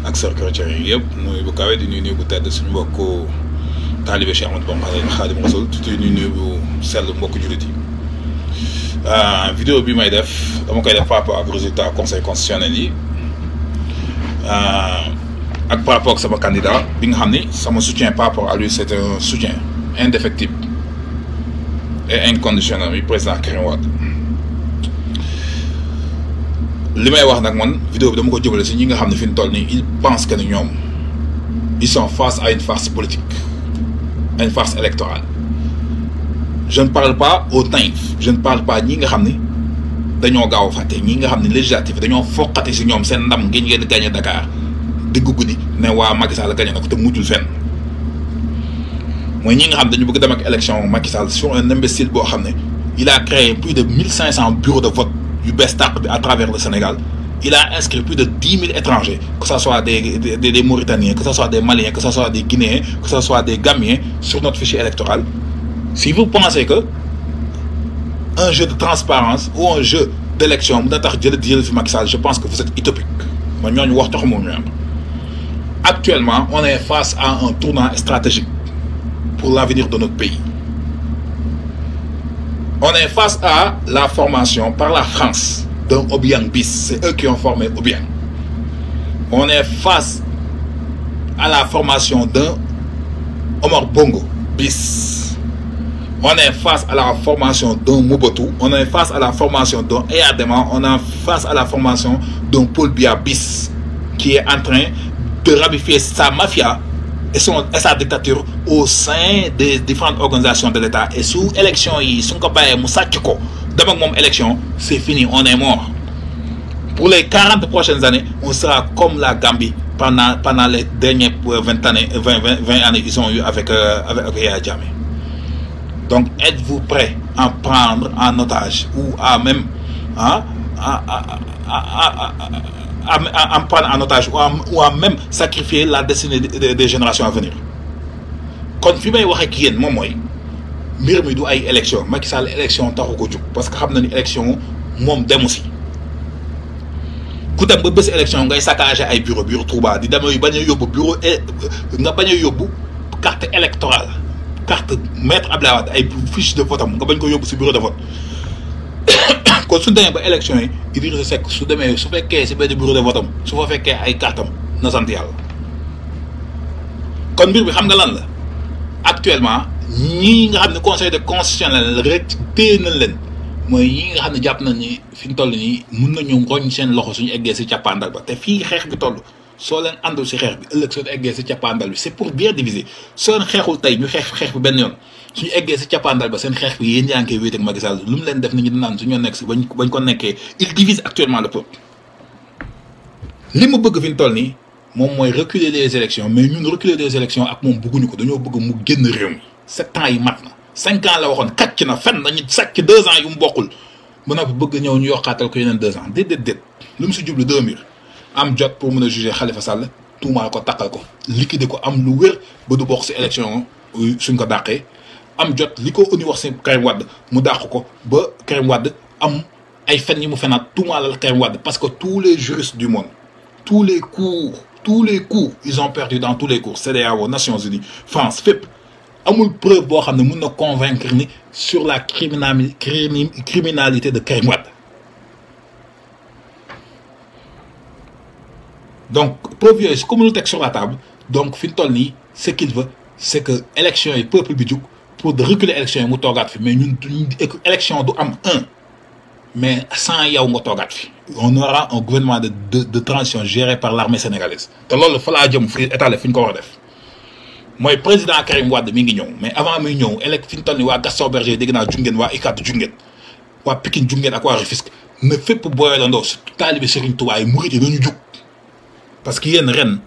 ak sœur chrétien yi yëpp nuyu bu kawe di nuyu bu tedd suñu mbokku taalibe Cheikh Ahmadou Bamba Xaadimu Rasuul di nuyu bu sell mbokku jullit yi. Vidéo bi may def dama koy def par rapport ak résultat conseil constitutionnel yi ak par rapport ak sama candidat bi nga xam ni sama soutien par rapport à lui c'est un soutien indéfectible et inconditionnel bi président Karim Wade. li may wax nag man vidéo bi dama ko jëmale si ñi nga xam ne fi ñu toll nii ils pensent que ni ñoom ils sont face à une farce politique à une farce électorale. Je ne parle pas aux naïfs je ne parle pas ñi nga xam ni dañoo gaaw a fàtte ñi nga xam ne législatif dañoo foqati si ñoom seen ndam ngeen gagné Dakar diggu guddi ne waa Macky Sall gagné na ko te mujjul fenn mooy ñi nga xam dañu bëgg dem ak élection Macky Sall sur un imbécile boo xam ne il a créé plus de 1500 bureaux de vote yu bees tàq bi à travers le Sénégal. Il a inscrit plus de 10 000 étrangers, que ce soit des Mauritaniens, que ce soit des Maliens, que ce soit des Guinéens, que ce soit des Gambiens sur notre fichier électoral. Si vous pensez que un jeu de transparence ou un jeu d'élection, je pense que vous êtes utopique. Actuellement, on est face à un tournant stratégique pour l'avenir de notre pays. On est face à la formation par la France d'un Obiang bis, c'est eux qui ont formé Obiang. On est face à la formation d'un Omar Bongo bis. On est face à la formation d'un Mobutu. On est face à la formation d'un Eyadema. On est face à la formation d'un Paul Biya bis qui est en train de rabifier sa mafia et sa dictature au sein des différentes organisations de l'État. Et sous élection, élection, c'est fini, on est mort. Pour les 40 prochaines années, on sera comme la Gambie pendant les dernières 20 années, ils ont eu avec Yaya Jammeh. Donc, êtes-vous prêts à prendre en otage ou à même à prendre en otage ou à même sacrifier la destinée des générations à venir? Quand je vais wax ak yéen moom mooy mbir mi du ay élection Macky Sall élection taxu ko jóg parce que xam na ni élection moom demu si ku dem ba bés élection ngay saccagé ay bureau Touba di demee bañ a yóbbu bureau nga bañ a yóbbu carte électorale carte maître Abdoulaye Wade ay fiche de vote am nga bañ ko yóbbu si bureau de vote kon su demee ba élection yi Idrissa Seck su demee su fekkee si benn bureau de vote am su fa fekkee ay carte am na sant yàlla. kon mbir bi xam nga lan la actuellement ñii nga xam ne conseil de constitutionnel rek téye nañ leen mooy ñi nga xam ne jàpp nañ ni fi ñu toll nii mun nañu roñ seen loxo suñu eggee si càppaandal ba te fii xeex bi toll soo leen àndul si xeex bi ëllëg soo eggee si càppaandal bi c'est pour bien diviser soo leen xeexul tey ñu xeex bi benn yoon suñu eggee si càppaandal ba seen xeex bi yéen yaa ngi koy wéet ak Macky Sall lu mu leen def nit ñi dinaan suñoo nekk si bañ ko nekkee il divise actuellement le peuple. li mu bëgg fi ñu toll nii moom mooy reculer les élections mais ñun reculer les élections ak moom bëgguñu ko dañoo bëgg mu génn réew mi 7 ans yi mat na 5 ans la waxoon kàcc na fen nañu sàcc 2 ans yu mu bokkul ba noppi bëgg ñëw ñu yokkaatal ko yeneen 2 ans déet lu mu si jublu 2 mbir am jot pour mën a juger Khalifa Sall tuumaal ko takkal ko liquider ko am lu wér ba du bokk si élection suñ ko dàqee am jot li ko uni wax si Karim Wade mu dàq ko ba Karim Wade am ay fen yi mu fenaat tuumaalal Karim Wade parce que tous les juristes du monde tous les cours ils ont perdu dans tous les cours CEDEAO Nations Unies France fépp amul preuve boo xam ne mën na convaincre ni sur la criminalité de Karim Wade. Donc preuve yooyu su ko mënul teg sur la table donc fi mu toll nii ce qu'il veut c'est que élection yi peuple bi jug pour de reculer élection yi mu toogaat fi mais ñun élection du am mais sans yow nga toogaat fi on aura un gouvernement de transition géré par l'armée sénégalaise te loolu fa laa jëm fi état la fi ñu ko war a def mooy président Karim Wade mi ngi ñëw mais avant muy ñëw fi ñu toll nii waa Gaston Berger dégg naa jungeen waa ICAT jungeen waa Pikine jungeen ak waa Rufisque na fépp booyalandoo surtout taalibe Serigne Touba yi murit yi nañu jug parce que yéen ren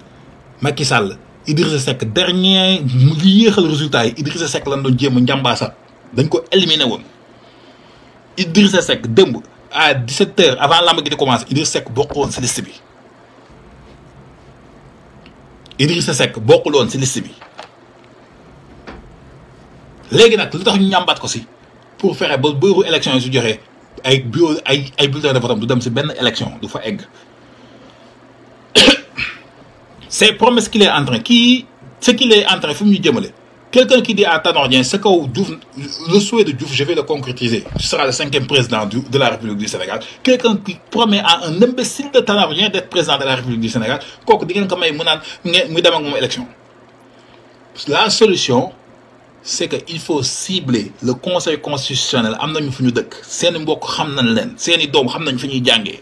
Macky Sall Idrissa Seck dernier mu yéexal résultat yi Idrissa Seck lan doon jéem a njàmbaasa dañ ko éliminé woon Idrissa Seck démb à 17h avant lamb gi di commencé Idrissa Seck bokkul woon si liste bi Idrissa Seck bokkul woon si liste bi léegi nag lu tax ñu ñàmbaat ko si pour fexe ba bëru élection yi su joxee ay bureau ay bulletins de vote du dem si benn élection du fa egg ces promesses qu'il est en train, ce qu'il est en train, faut mieux demander. Quelqu'un qui dit à Tanor Dieng, ce que le souhait de Diouf, je vais le concrétiser. Tu seras le 5e président de la République du Sénégal. Quelqu'un qui promet à un imbécile de Tanor Dieng d'être président de la République du Sénégal, élection. La solution, c'est qu'il faut cibler le Conseil constitutionnel. C'est un mbok xamnañ len, seeni dom xamnañ fiñuy jangé.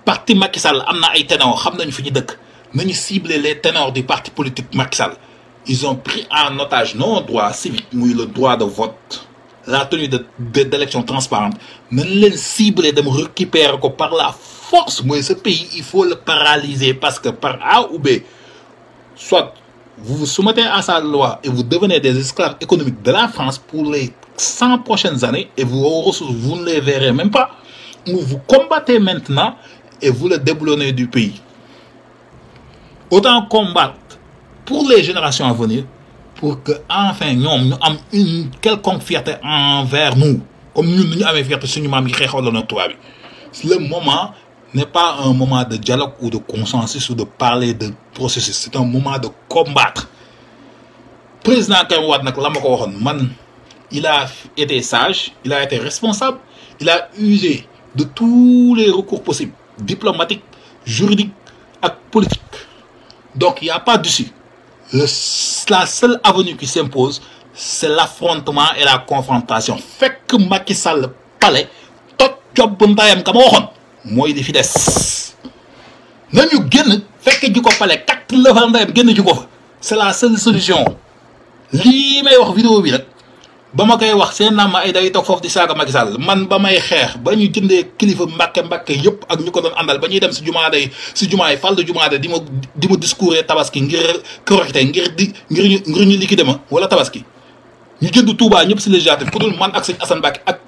Parti Macky Sall amna ay ténor xamnañ fiñu dëkk. Nañu cibler les ténors du parti politique Macky Sall. Ils ont pris en otage non droit civique, mais le droit de vote, la tenue d'élections transparentes. Nous les cibler de me récupérer par la force. Moi, ce pays, il faut le paralyser parce que par A ou B, soit vous vous soumettez à sa loi et vous devenez des esclaves économiques de la France pour les 100 prochaines années et vous ne les verrez même pas. Ou vous combattez maintenant et vous le déboulonnez du pays. Autant combattre pour les générations à venir, pour que enfin nous ayons une quelconque fierté envers nous, comme nous avons fierté sur nous. Le moment n'est pas un moment de dialogue ou de consensus ou de parler de processus, c'est un moment de combattre. Président Karim Wade, il a été sage, il a été responsable, il a usé de tous les recours possibles, diplomatiques, juridiques et politiques. Donc il n'y a pas d'issue. La seule avenue qui s'impose, c'est l'affrontement et la confrontation. Fait que Macky Sall palais, tout job bundayam comme on, moi il est fidèle. Nañu génn fekk ji ko palais kat le vandayam génn ji ko fa. C'est la seule solution. Li may wax vidéo bi rek bama koy wax seen nama ay day tok fofu di saga Macky Sall man bamay xex bañu jëndé kilifa Mbàkke yépp ak ñuko doon andal bañuy dem ci jumaa day ci jumaa yi fal de jumaa day dima discours tabaski ngir correcté ngir ñu liquider ma wala tabaski ñu jënd Touba ñëpp ci législatif ku dul man ak Sëñ Assane Mbacké ak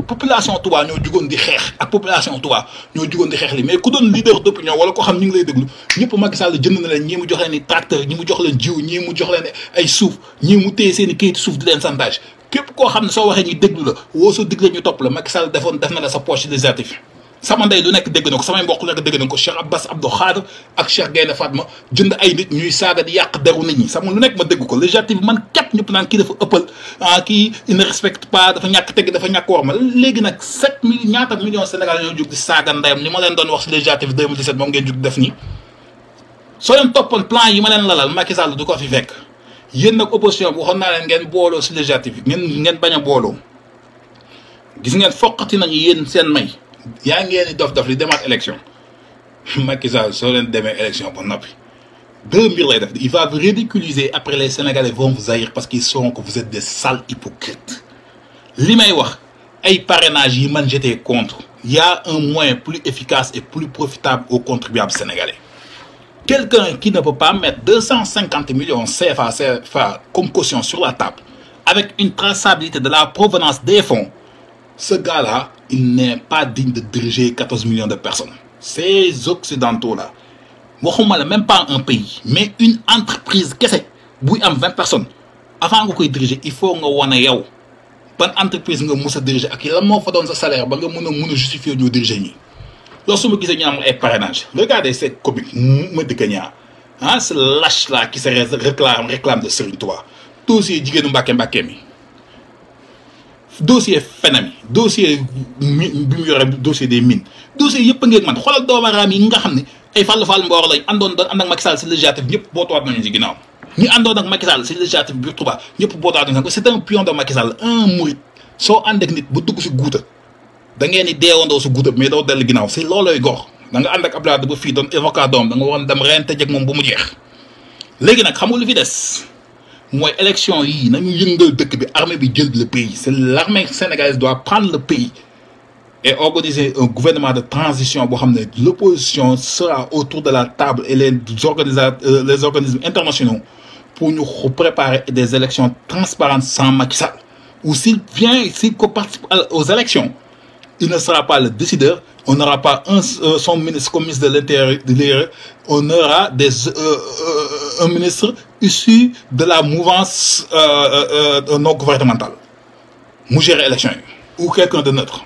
population Touba ñoo jugoon di xex ak population Touba ñoo jugoon di xex li mais ku doon leader d'opinion wala ko xam ñu ngi lay déglu ñëpp Macky Sall jënd na leen ñi mu jox leen ni tracteur ñi mu jox leen jiw ñi mu jox leen ay suuf ñi mu téye seen kayit suuf di leen santage képp koo xam ne soo waxee ñu déglu la woo soo digle ñu topp la Macky Sall def na la sa poche législatif sama ndey lu nekk dégg na ko samay mbokk lu nekk dégg na ko Cheikh Abbas Abdou Khadre ak Cheikh Gaynde Fatma jënd ay nit ñuy saaga di yàq deru nit ñi sama lu nekk ma dégg ko législatif man képp ñëpp naan kii dafa ëppal kii il ne respecte pas dafa ñàkk tegg dafa ñàkk war ma léegi nag 7 millions ñaata millions Sénégal ñoo jóg di saaga ndeyam li ma leen doon wax si législatif 2017 moom ngeen jóg def nii soo leen toppoon plan yi ma leen lalal Macky Sall du ko fi fekk yéen nag opposition bi waxoon naa leen ngeen booloo si législatif ngeen bañ a booloo gis ngeen foqati nañu yéen seen may yaa ngeen di dof li demaat élection Macky Sall soo leen demee élection ba noppi 2 mbir lay def il va vous ridiculiser après les Sénégalais vont vous haïr parce qu'ils sauront que vous êtes des sales hypocrites li may wax ay parrainage yi man j'étais contre il y a un moyen plus efficace et plus profitable aux contribuables sénégalais. Quelqu'un qui ne peut pas mettre 250 millions CFA comme caution sur la table avec une traçabilité de la provenance des fonds, ce gars-là, il n'est pas digne de diriger 14 millions de personnes. Ces Occidentaux-là, même pas un pays, mais une entreprise, qu'est-ce que c'est? 20 personnes. Avant de diriger, il faut que vous ayez une entreprise que vous diriger. Et là, vous avez un salaire, vous pouvez justifier de diriger. Lorsque vous avez un parrainage, regardez ces comiques, c'est lâche-là qui se réclame de Serigne Touba. Dossier Jigéenu Mbàkke mi. Dossier Fenami, dossier dossier des mines. Dossier yëpp ngeen man xoolal doomaram yi nga xam ne ay Fall Mboor lañ àndoon ak Macky Sall si législatif ñëpp bootuwaat nañu ci ginnaaw. ñi àndoon ak Macky Sall si législatif biir Touba ñëpp bootuwaat nañu ko c'est un pion de Macky Sall un murit soo ànd ak nit bu dugg si guuta da ngeen di deewandoo si guuta mais doo dellu ginnaaw si loolooy gox da nga ànd ak Abdoulaye Wade ba fii doon évocat doom da nga waroon dem rente jeg moom bu mu jeex léegi nag xam nga lu fi des mooy élection yi nañu yëngal dëkk bi armée bi jël le pays c'est l'armée sénégalaise doit prendre le pays et organiser un gouvernement de transition boo xam ne l'opposition sera autour de la table et les organismes internationaux pour nous préparer des élections transparentes sans Macky Sall ou s'il participe aux élections il ne sera pas le décideur on n'aura pas son ministre comme ministre de l'Intérieur on aura un ministre issu de la mouvance non gouvernementale mu gérer élection ou quelqu'un de neutre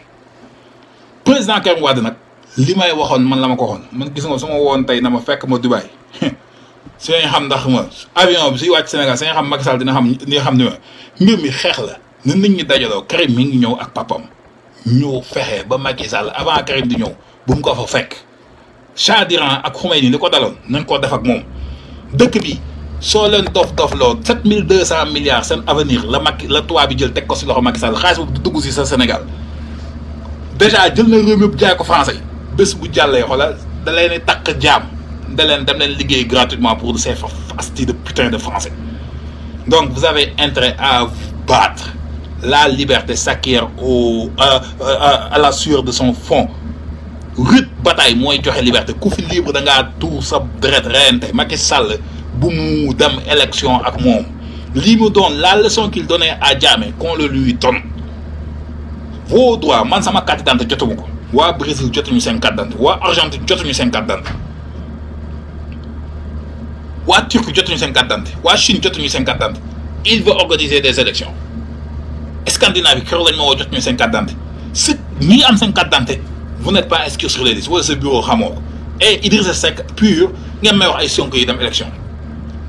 président Karim Wade nag li may waxoon man la ma ko waxoon man gis nga sama woon tey na ma fekk ma Dubaï si nga xam ndax ma avion bi suy wàcc Sénégal si nga xam Macky Sall dina xam ne mbir mi xeex la na nit ñi dajaloo. Karim mi ngi ñëw ak papam ñu fexe ba Macky Sall avant Karim di ñëw bu mu ko fa fekk Shah d'Iran ak Khomeini li ko daloon nañ ko def ak moom. dëkk bi soo leen dof loo 7200 milliards seen avenir la tubaab bi jël teg ko si loxo Macky Sall xaalis boobu du dugg si sa Sénégal déjà jël na réew mi yëpp jaay ko français bés bu jàllee xoolal da leen takk jaam da leen dem leen liggéey gratuitement pour ces fastis de putain de français. Donc vous avez intérêt à battre. La liberté s'acquiert à la sueur de son fond. Rude bataille mooy joxe liberté ku fi libre da ngaa tuur sa deret reyante. Macky Sall bu mu dem élection ak moom lii mu doon la leçon qu'il donnait à Diamé qu'on le lui donne. Vos droits man sama carte d'identité jotumu ko waa Brésil jotuñu seen carte d'identité waa Argentine jotuñu seen carte d'identité waa Turquie jotuñu seen carte d'identité waa Chine jotuñu seen carte d'identité. Il veut organiser des élections. Scandinavie keroog lañ ma woo jotuñu seen carte d'identité si ñi am seen carte d'identité vous n'êtes pas inscrit sur les listes wala sa bureau xamoo ko et Idrissa Seck pur ngeen may wax ay Sonko yi dem élection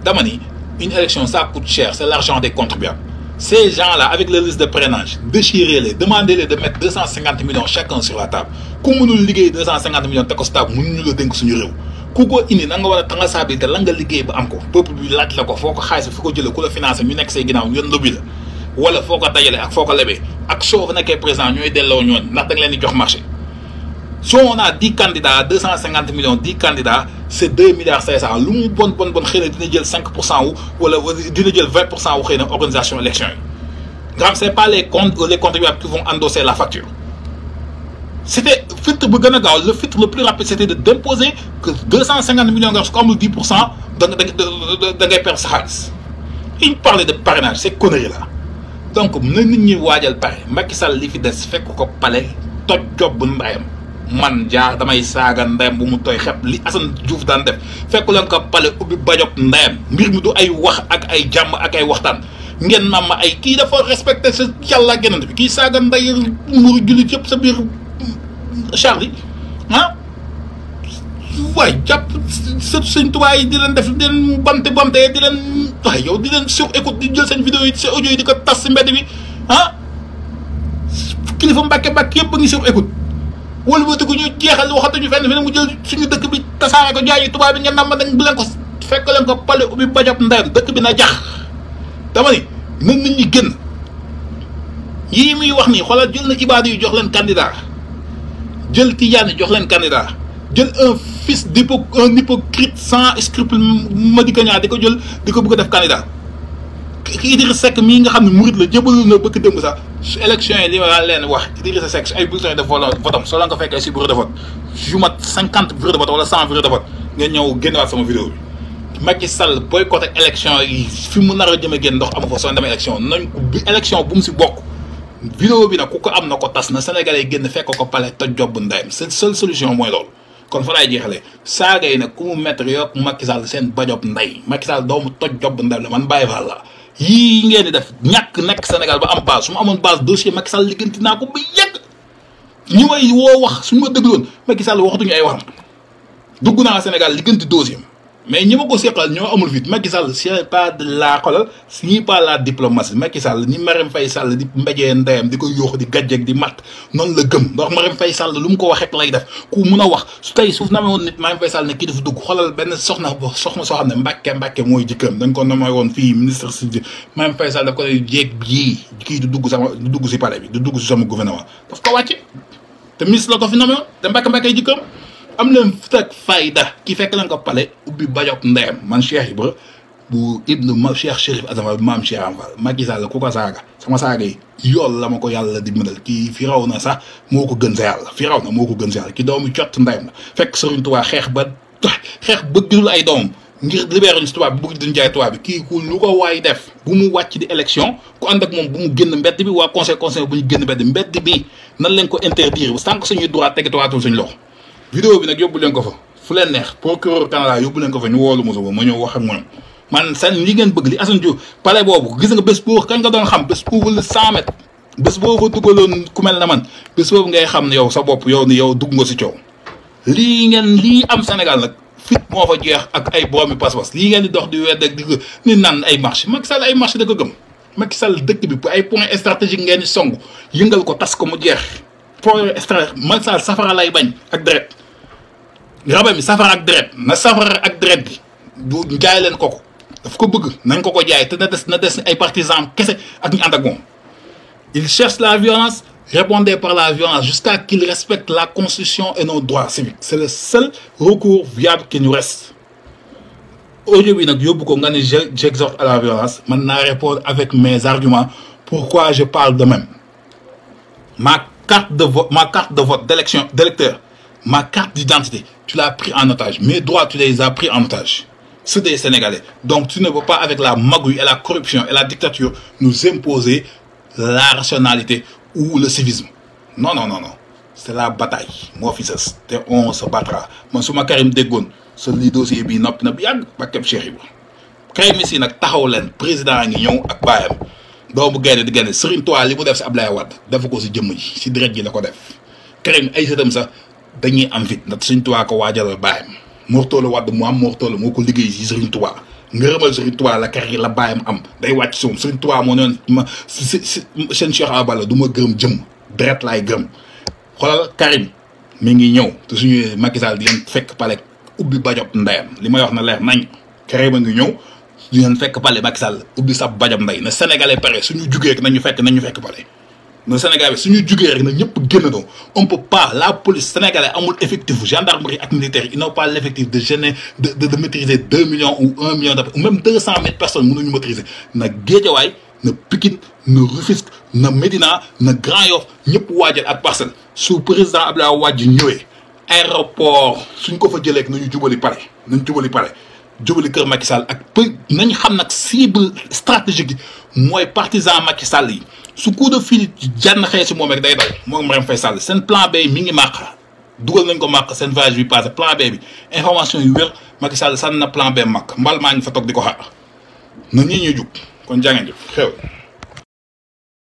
dama ni une élection ça coûte cher c'est l'argent des contribuables. Ces gens-là avec leur liste de parrainage déchirez-les demandez-les de mettre 250 millions chacun sur la table ku mënul liggéey 250 millions teg ko si table mënuñu la dénk suñu réew ku ko indi na nga war a traçabilité la nga liggéey ba am ko peuple bi laaj la ko foo ko xaalis bi fu ko jëlee ku la financé ñu nekk say ginnaaw ñoon lobby la wala foo ko dajale ak foo ko lebee ak soo fa nekkee président ñooy delloo ñooñ ndax da nga leen di jox marché. Si on a 10 candidats 250 millions 10 candidats c'est 2 milliards 500 lu mu bon xëy na dina jël 5% wu wala dina jël 20% wu xëy na organisation élection yi nga xam c'est pas les contribuables qui vont endosser la facture. C'était filtre bu gën a gaaw le filtre le plus rapide c'était d'imposer que 250 millions nga su ko amul 10% da ngay perdre sa xaalis. Il parlait de parrainage ces conneries là donc na nit ñi waajal pare Macky Sall li fi des fekk ko palais toj job bu ndayam man jaar damay saaga ndeyam bu mu tooy xep li Assane Diouf daan def fekku leen ko palais ubbi bajok ndeyam mbir mi du ay wax ak ay jàmm ak ay waxtaan ngeen naan ma ay kii dafa respecté sa yàlla génant bi kii saaga ndey muru jullit yëpp sa biir Charles ah waaye jàpp sëñ Tuubaa yi di leen def di leen bante di leen waaye yow di leen sur écoute di jël seen vidéo yi seen audio yi di ko tas si mbedd bi ah kilifa Mbàkke yëpp a ngi sur écoute wala wëtu ko ñu jeexal waxatuñu fenn mu jël suñu dëkk bi tasaare ko jaayi tubaab bi ngeen naan ma dañ bu leen ko fekk leen ko pale ubbi bajab ndeyam dëkk bi na jax dama ni nan nit ñi génn yii muy wax nii xoolal jël na ibaadu yi jox leen candidat jël tijaan yi jox leen candidat jël un fils un hypocrite sans scrupule Madické Niang di ko jël di ko bëgg a def candidat ki Idrissa Seck mii nga xam ne murit la jëbalu na bëgg démb sax su élection yi li ma leen wax Idrissa Seck ay bulletins de vote soo leen ko fekkee si bureau de vote yu mat 50 bureau de vote wala 100 bureau de vote nga ñëw génnewaat sama vidéo bi Macky Sall boycotté élection yi fi mu nar a jëme génn ndox amu fa soo demee élection nañ ko bi élection bu mu si bokk vidéo bi nag ku ko am na ko tas na Sénégalais yi génn fekk ko pale toj job bu ndeyam seen seule solution mooy loolu kon fa laay jeexalee saaga yi nag ku mu mettre yokk Macky Sall seen bajob ndey Macky Sall doomu toj job bu ndeyam la man bàyyi fa la yii ngeen di def ñàkk nekk Sénégal ba am base su ma amoon base dossier Macky Sall ligganti naa ko ba yàgg ñi may woo wax suñu ma dégloon Macky Sall waxatuñu ay waxam dugg naa Sénégal ligganti dossier mais ñi ma ko seqal ñoo amul fit Macky Sall c'est pas de la xolal ni pas la diplomatie Macky Sall ni Marème Faye Sall di mbéjee ndeyam di ko yóoxu di gàjjeeg di matt noonu la gëm ndax Marème Faye Sall lu mu ko wax rek lay def ku mun a wax su tey suuf namee woon nit Marème Faye Sall ne kii dafa dugg xolal benn soxna soo xam ne Mbàkke mooy jëkkëm dañ ko namee woon fii ministre si Marème Faye Sall daf ko ne jéeg bii kii du dugg si palais bi du dugg si sama gouvernement daf ko wàcce te ministre la ko fi namee woon te Mbàkke jëkkëm am leen fekk fayda ki fekk leen ko pale ubbi bajok ndeyam man Cheikh Ibra bu ibnu Cheikh Chérif Adama maam Cheikh Anfal Macky Sall ku ko saaga sama saaga yi yool la ma ko yàlla dimbalal kii fi raw na sax moo ko gën sa yàlla fi raw na moo ko gën sa yàlla ki doomu jot ndeyam la fekk Serigne Touba xeex bëggul ay doomam ngir libéré ñu si tubaab bi bëgg duñ jaay tubaab bi kii ku lu ko waay def bu mu wàcc di élection ku ànd ak moom bu mu génn mbedd bi waa conseil bu ñu génn mbedd bi nan leen ko interdire bu sànq suñuy droit tegatuwaatul suñu loxo vidéo bi nag yóbbu leen ko fa fu leen neex procureur Canada yóbbu leen ko fa ñu woolu moso ba ma ñëw wax ak moom man seen li ngeen bëgg li Assane Diouf palais boobu gis nga bés boobu kañ nga doon xam bés boobu la 100 mètres bés boobu fa duggaloon ku mel na man bés boobu ngay xam ne yow sa bopp yow ni yow dugg nga si coow lii am Sénégal nag fit moo fa jeex ak ay boromi pas-pas lii ngeen di dox di wedd ak di ni naan ay marché Macky Sall ay marché da ko gëm Macky Sall dëkk bi ay point stratégique ngeen di song yëngal ko tas ko mu jeex point stratégique Macky Sall safara lay bañ ak deret raba mi safara ak deret na safara ak deret bi du jaay leen ko daf ko bëgg nañ ko jaay te na des ay partisans kese ak ñu ànd ak moom il cherche la violence répondez par la violence jusqu'à qu'il respecte la constitution et nos droits civiques c'est le seul recours viable qui nous reste aujourd'hui nag yóbbu ko nga ne j'exhorte à la violence man naa répondre avec mes arguments pourquoi je parle de même ma carte de vote d'électeur ma carte d'identité tu l'as pris en otage mes droits tu les as pris en otage ceux des Sénégalais donc tu ne peux pas avec la magouille et la corruption et la dictature nous imposer la rationalité ou le civisme non c'est la bataille moo fi sës te on se battra man su ma Karim déggoon sa lii dossier bi noppi na bi yàgg ba képp Cheikh Ibra Karim si nag taxaw leen président ngi ñëw ak baayam doomu gaynde di gaynde Serigne Touba li mu def si Ablaye Wade dafa ko si jëmm ji si deret ji la ko def Karim ay sëtam sax dañuy am fit ndax Serigne Touba ko waajalal baayam Mortalla Wade mu am Mortalla moo ko liggéey si Serigne Touba ngërëmal Serigne Touba la kar yi la baayam am day wàcc si moom Serigne Touba moo noon ma seen Cheikh Abala du ma gërëm jëmm deret laay gërëm xoolal Karim mi ngi ñëw te suñu Macky Sall di leen fekk pale ubbi bajob ndeyam li may wax na leer nañ Karim a ngi ñëw di leen fekk pale Macky Sall ubbi sa bajob ndey na Sénégalais pare suñu jugee rek nañu fekk pale na Sénégalais suñu jugee rek na ñëpp génnandoo on peut pas la police sénégalais amul effectif gendarmerie ak militaire ils n'ont pas l'effectif de gêner de maîtriser 2 millions ou 1 million ou même 200 000 personnes mënuñu maîtriser na Guédiawaye na Pikine na Rufisque na Médina na Grand Yoff ñëpp waajal ak Parcelles su président Abdoulaye Wade ñëwee aéroport suñ ko fa jëlee nañu jubali pare jubali kër Macky Sall ak nañ xam nag cible stratégique yi mooy partisan Macky Sall yi su coup de fil jànn xëy si moom rek day daw moom Marème Faye Sall seen plan B mi ngi màq dugal nañ ko màq seen voyage bi passé plan B bi information yu wér Macky Sall sànni na plan B màq mbal maa ngi fa toog di ko xaar na ñii ñuy jug kon jàngeen jëf xew